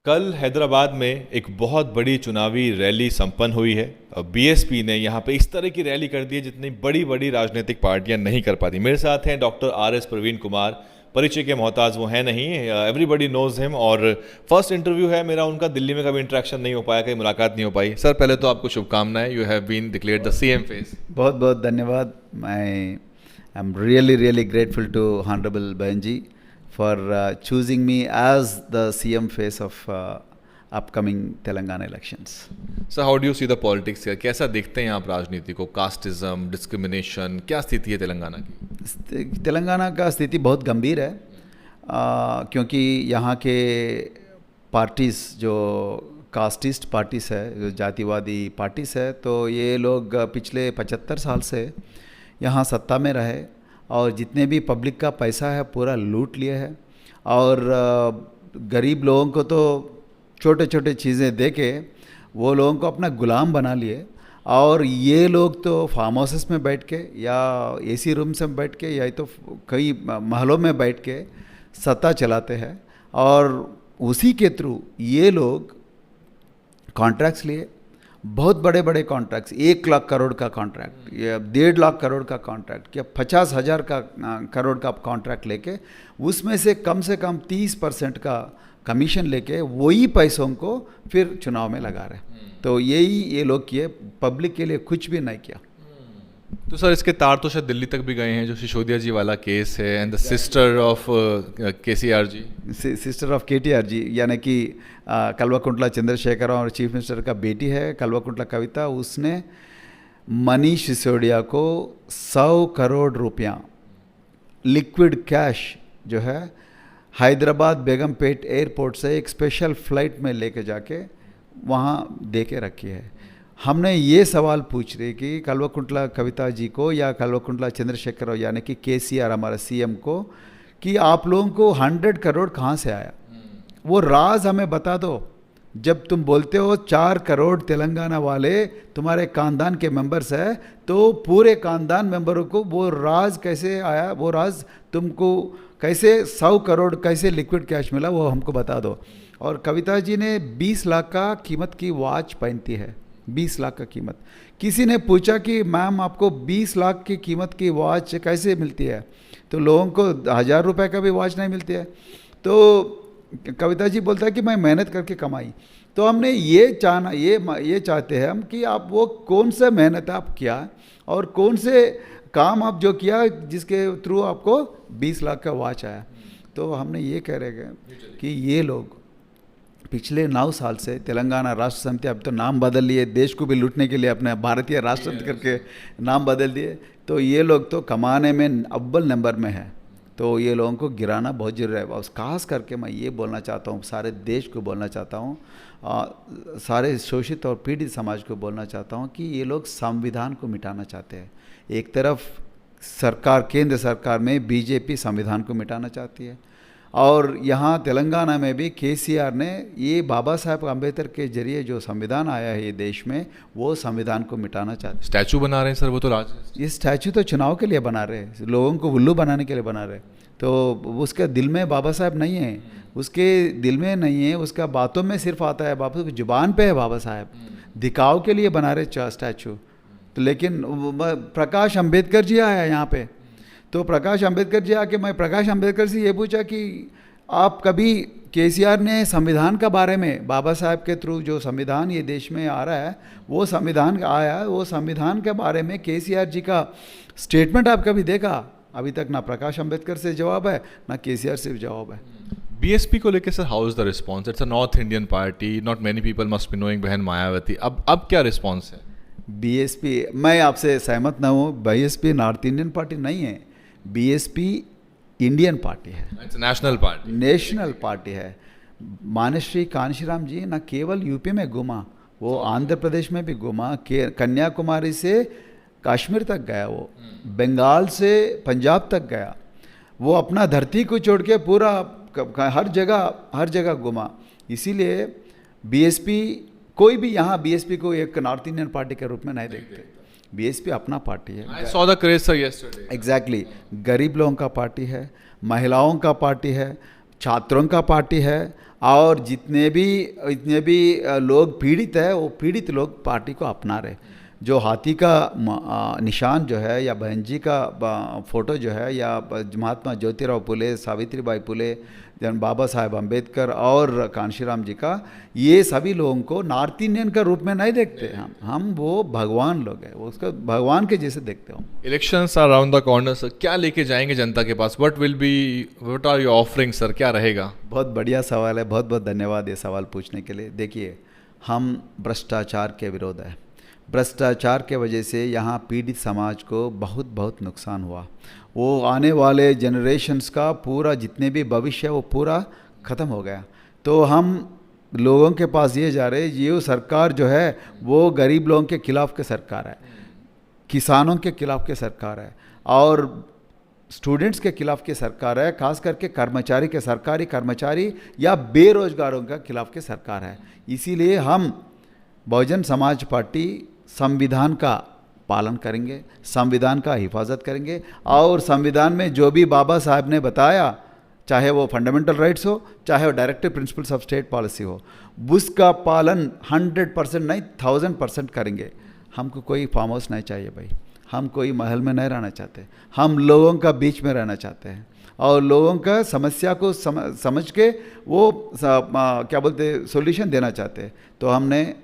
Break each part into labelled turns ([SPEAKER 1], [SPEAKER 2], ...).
[SPEAKER 1] कल हैदराबाद में एक बहुत बड़ी चुनावी रैली संपन्न हुई है। बीएसपी ने यहाँ पे इस तरह की रैली कर दी है जितनी बड़ी बड़ी राजनीतिक पार्टियां नहीं कर पाती। मेरे साथ हैं doctor R S Praveen Kumar. परिचय के मोहताज वो हैं नहीं, एवरीबडी नोज हिम। और फर्स्ट इंटरव्यू है मेरा उनका, दिल्ली में कभी इंटरेक्शन नहीं हो पाया, कहीं मुलाकात नहीं हो पाई। सर पहले तो आपको शुभकामनाएं, you have been declared the CM face.
[SPEAKER 2] बहुत बहुत धन्यवाद। मैं I am really grateful to honourable Behen ji for choosing me as the CM face of upcoming Telangana elections.
[SPEAKER 1] Sir how do you see the politics? कैसा देखते हैं आप राजनीति को? कास्टिज्म, डिस्क्रिमिनेशन, क्या स्थिति है तेलंगाना की?
[SPEAKER 2] तेलंगाना का स्थिति बहुत गंभीर है, क्योंकि यहाँ के पार्टीज़ जो कास्टिस्ट पार्टीज़ है, जो जातिवादी पार्टीज़ है, तो ये लोग पिछले 75 साल से यहाँ सत्ता में रहे और जितने भी पब्लिक का पैसा है पूरा लूट लिए है। और गरीब लोगों को तो छोटे छोटे चीज़ें दे के वो लोगों को अपना गुलाम बना लिए। और ये लोग तो फार्म हाउसेस में बैठ के या एसी रूम्स में बैठ के या तो कई महलों में बैठ के सत्ता चलाते हैं। और उसी के थ्रू ये लोग कॉन्ट्रैक्ट्स लिए, बहुत बड़े बड़े कॉन्ट्रैक्ट्स, 1 लाख करोड़ का कॉन्ट्रैक्ट या 1.5 लाख करोड़ का कॉन्ट्रैक्ट या 50,000 का करोड़ का कॉन्ट्रैक्ट लेके उसमें से कम 30% का कमीशन लेके वही पैसों को फिर चुनाव में लगा रहे। तो यही ये लोग किए, पब्लिक के लिए कुछ भी नहीं किया।
[SPEAKER 1] तो सर इसके तार तो शायद दिल्ली तक भी गए हैं, जो सिसोदिया जी वाला केस है and the sister of KCR ji,
[SPEAKER 2] sister of KTR ji, यानी कि कल्वाकुंतला चंद्रशेखर और चीफ मिनिस्टर का बेटी है कल्वाकुंतला कविता। उसने मनीष सिसोदिया को 100 करोड़ रुपया लिक्विड कैश जो है हैदराबाद बेगमपेट एयरपोर्ट से एक स्पेशल फ़्लाइट में लेके जाके वहाँ दे के रखी है। हमने ये सवाल पूछ रहे कि कल्वाकुंतला कविता जी को या कल्वाकुंतला चंद्रशेखर यानी कि केसीआर हमारा सीएम को, कि आप लोगों को 100 करोड़ कहाँ से आया, वो राज हमें बता दो। जब तुम बोलते हो 4 करोड़ तेलंगाना वाले तुम्हारे खानदान के मेंबर्स हैं, तो पूरे खानदान मेंबरों को वो राज कैसे आया, वो राज तुमको कैसे 100 करोड़ कैसे लिक्विड कैश मिला, वो हमको बता दो। और कविता जी ने 20 लाख का कीमत की वॉच पहनती है, 20 लाख का कीमत। किसी ने पूछा कि मैम आपको 20 लाख की कीमत की वॉच कैसे मिलती है, तो लोगों को 1000 रुपये का भी वॉच नहीं मिलती है। तो कविता जी बोलता है कि मैं मेहनत करके कमाई। तो हमने ये चाहते हैं हम कि आप वो कौन सा मेहनत आप किया और कौन से काम आप जो किया जिसके थ्रू आपको 20 लाख का वॉच आया। तो हमने ये कह रहे हैं कि ये लोग पिछले 9 साल से तेलंगाना राष्ट्र समिति, अब तो नाम बदल लिए, देश को भी लूटने के लिए अपने भारतीय राष्ट्र समिति करके नाम बदल दिए। तो ये लोग तो कमाने में अव्वल नंबर में है, तो ये लोगों को गिराना बहुत जरूरी है। और खास करके मैं ये बोलना चाहता हूँ, सारे देश को बोलना चाहता हूँ, सारे शोषित और पीड़ित समाज को बोलना चाहता हूँ कि ये लोग संविधान को मिटाना चाहते हैं। एक तरफ सरकार, केंद्र सरकार में बीजेपी संविधान को मिटाना चाहती है, और यहाँ तेलंगाना में भी केसीआर ने ये बाबा साहब अम्बेडकर के जरिए जो संविधान आया है ये देश में, वो संविधान को मिटाना चाहते हैं।
[SPEAKER 1] स्टैचू बना रहे हैं सर, वो तो राज,
[SPEAKER 2] ये स्टैचू तो चुनाव के लिए बना रहे हैं, लोगों को उल्लू बनाने के लिए बना रहे हैं। तो उसके दिल में बाबा साहब नहीं है, उसके दिल में नहीं है, उसका बातों में सिर्फ आता है, बाबा की जुबान पे है बाबा साहब, दिखाव के लिए बना रहे स्टैचू। तो लेकिन प्रकाश अम्बेडकर जी आया यहाँ पे, तो प्रकाश अम्बेडकर जी आके मैं प्रकाश अम्बेडकर से ये पूछा कि आप कभी केसीआर ने संविधान का बारे में, बाबा साहब के थ्रू जो संविधान ये देश में आ रहा है, वो संविधान आया, वो संविधान के बारे में केसीआर जी का स्टेटमेंट आप कभी देखा? अभी तक ना प्रकाश अम्बेडकर से जवाब है ना केसीआर से जवाब है।
[SPEAKER 1] बीएसपी को लेकर sir how is the response? It's a north Indian party, not many people must be knowing बहन मायावती। अब क्या रिस्पॉन्स है?
[SPEAKER 2] बीएसपी, मैं आपसे सहमत ना हूँ, बीएसपी नॉर्थ इंडियन पार्टी नहीं है, बीएसपी इंडियन पार्टी है,
[SPEAKER 1] नेशनल पार्टी,
[SPEAKER 2] नेशनल पार्टी है। मानश्री कांशीराम जी न केवल यूपी में घूमा, वो आंध्र प्रदेश में भी घूमा, कन्याकुमारी से कश्मीर तक गया, वो बंगाल से पंजाब तक गया, वो अपना धरती को छोड़ के पूरा हर जगह घूमा। इसीलिए बीएसपी, कोई भी यहाँ बीएसपी को एक नॉर्थ इंडियन पार्टी के रूप में नहीं देखते। बीएसपी अपना पार्टी है।
[SPEAKER 1] I saw the craze sir yesterday.
[SPEAKER 2] Exactly, गरीब लोगों का पार्टी है, महिलाओं का पार्टी है, छात्रों का पार्टी है, और जितने भी लोग पीड़ित है, वो पीड़ित लोग पार्टी को अपना रहे। जो हाथी का निशान जो है, या बहन जी का फोटो जो है, या महात्मा ज्योतिराव फुले, सावित्रीबाई फुले, जन बाबा साहेब अम्बेडकर और कांशीराम जी का, ये सभी लोगों को नॉर्थ इंडियन का रूप में नहीं देखते हम वो भगवान लोग हैं, वो उसको भगवान के जैसे देखते हो।
[SPEAKER 1] Elections are around the corner sir, क्या लेके जाएंगे जनता के पास? What are your offering sir, क्या रहेगा?
[SPEAKER 2] बहुत बढ़िया सवाल है, बहुत बहुत धन्यवाद ये सवाल पूछने के लिए। देखिए, हम भ्रष्टाचार के विरोध है। भ्रष्टाचार के वजह से यहाँ पीड़ित समाज को बहुत बहुत नुकसान हुआ। वो आने वाले जनरेशन्स का पूरा जितने भी भविष्य है वो पूरा ख़त्म हो गया। तो हम लोगों के पास ये जा रहे, ये सरकार जो है वो गरीब लोगों के खिलाफ के सरकार है, किसानों के खिलाफ के सरकार है, और स्टूडेंट्स के खिलाफ की सरकार है, खास करके कर्मचारी के, सरकारी कर्मचारी या बेरोजगारों के खिलाफ की सरकार है। इसीलिए हम बहुजन समाज पार्टी संविधान का पालन करेंगे, संविधान का हिफाजत करेंगे, और संविधान में जो भी बाबा साहब ने बताया, चाहे वो फंडामेंटल राइट्स हो, चाहे वो directive principles of state policy हो, उसका पालन 100% नहीं 1000% करेंगे। हमको कोई फार्म हाउस नहीं चाहिए भाई, हम कोई महल में नहीं रहना चाहते, हम लोगों का बीच में रहना चाहते हैं, और लोगों का समस्या को समझ के वो क्या बोलते सॉल्यूशन देना चाहते हैं। तो हमने,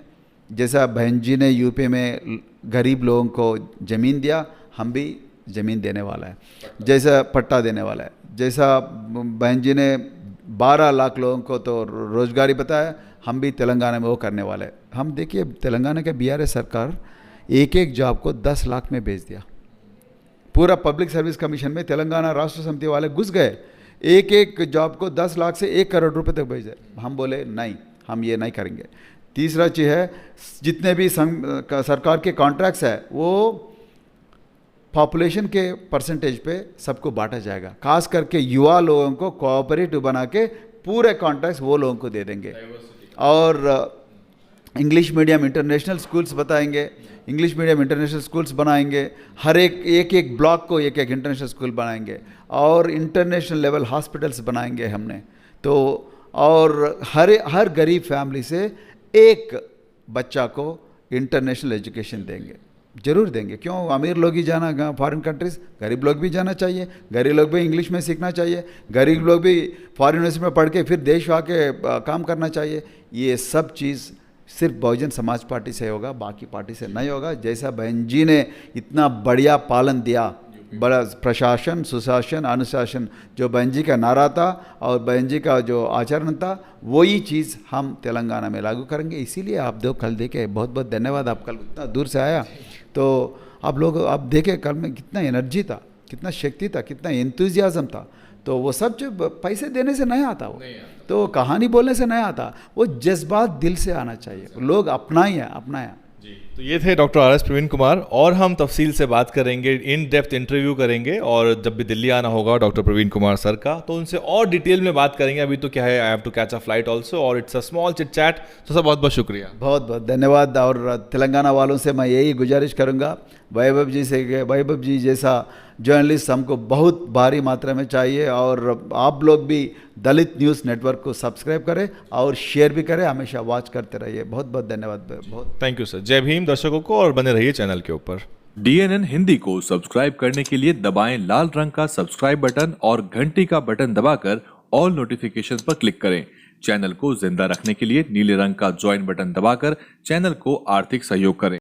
[SPEAKER 2] जैसा बहन जी ने यूपी में गरीब लोगों को ज़मीन दिया, हम भी ज़मीन देने वाला है, जैसा पट्टा देने वाला है। जैसा बहन जी ने 12 लाख लोगों को तो रोजगारी बताया, हम भी तेलंगाना में वो करने वाले हैं। हम देखिए, तेलंगाना के बीआरएस सरकार एक एक जॉब को 10 लाख में बेच दिया। पूरा पब्लिक सर्विस कमीशन में तेलंगाना राष्ट्र समिति वाले घुस गए, एक एक जॉब को 10 लाख से 1 करोड़ रुपए तक बेच दिए। हम बोले नहीं, हम ये नहीं करेंगे। तीसरा चीज़ है, जितने भी सरकार के कॉन्ट्रैक्ट्स है वो पॉपुलेशन के परसेंटेज पे सबको बांटा जाएगा, खास करके युवा लोगों को कोऑपरेटिव बना के पूरे कॉन्ट्रैक्ट्स वो लोगों को दे देंगे। और इंग्लिश मीडियम इंटरनेशनल स्कूल्स बताएंगे, इंग्लिश मीडियम इंटरनेशनल स्कूल्स बनाएंगे, हर एक ब्लॉक को एक इंटरनेशनल स्कूल बनाएंगे, और इंटरनेशनल लेवल हॉस्पिटल्स बनाएंगे हमने। तो और हर गरीब फैमिली से एक बच्चा को इंटरनेशनल एजुकेशन देंगे, जरूर देंगे। क्यों अमीर लोग ही जाना फॉरेन कंट्रीज, गरीब लोग भी जाना चाहिए, गरीब लोग भी इंग्लिश में सीखना चाहिए, गरीब लोग भी फॉरेन यूनिवर्सिटी में पढ़ के फिर देश आके काम करना चाहिए। ये सब चीज़ सिर्फ बहुजन समाज पार्टी से होगा, बाकी पार्टी से नहीं होगा। जैसा बहन जी ने इतना बढ़िया पालन दिया, बड़ा प्रशासन, सुशासन, अनुशासन, जो बहन जी का नारा था और बहन जी का जो आचरण था, वही चीज़ हम तेलंगाना में लागू करेंगे। इसीलिए आप दो कल देखे, बहुत बहुत धन्यवाद, आप कल इतना दूर से आया। तो आप लोग आप देखे कल में कितना एनर्जी था, कितना शक्ति था, कितना एंथुजियाज्म था। तो वो सब जो पैसे देने से नहीं आता, वो तो कहानी बोलने से नहीं आता, वो जज्बात दिल से आना चाहिए। लोग अपना ही है, अपना है।
[SPEAKER 1] तो ये थे doctor R S Praveen Kumar, और हम तफसील से बात करेंगे, इन डेप्थ इंटरव्यू करेंगे, और जब भी दिल्ली आना होगा डॉक्टर प्रवीण कुमार सर का, तो उनसे और डिटेल में बात करेंगे। अभी तो क्या है, I have to catch a flight also, और it's a small chit chat. तो सर बहुत बहुत शुक्रिया,
[SPEAKER 2] बहुत बहुत धन्यवाद। और तेलंगाना वालों से मैं यही गुजारिश करूँगा, वैभव जी से, वैभव जी जैसा जर्नलिस्ट हमको बहुत भारी मात्रा में चाहिए, और आप लोग भी दलित न्यूज़ नेटवर्क को सब्सक्राइब करें और शेयर भी करें, हमेशा वॉच करते रहिए। बहुत बहुत धन्यवाद, बहुत
[SPEAKER 1] थैंक यू सर। जय भीम दर्शकों को, और बने रहिए चैनल के ऊपर।
[SPEAKER 3] DNN हिंदी को सब्सक्राइब करने के लिए दबाएं लाल रंग का सब्सक्राइब बटन और घंटी का बटन दबाकर ऑल नोटिफिकेशन पर क्लिक करें। चैनल को जिंदा रखने के लिए नीले रंग का ज्वाइन बटन दबाकर चैनल को आर्थिक सहयोग करें।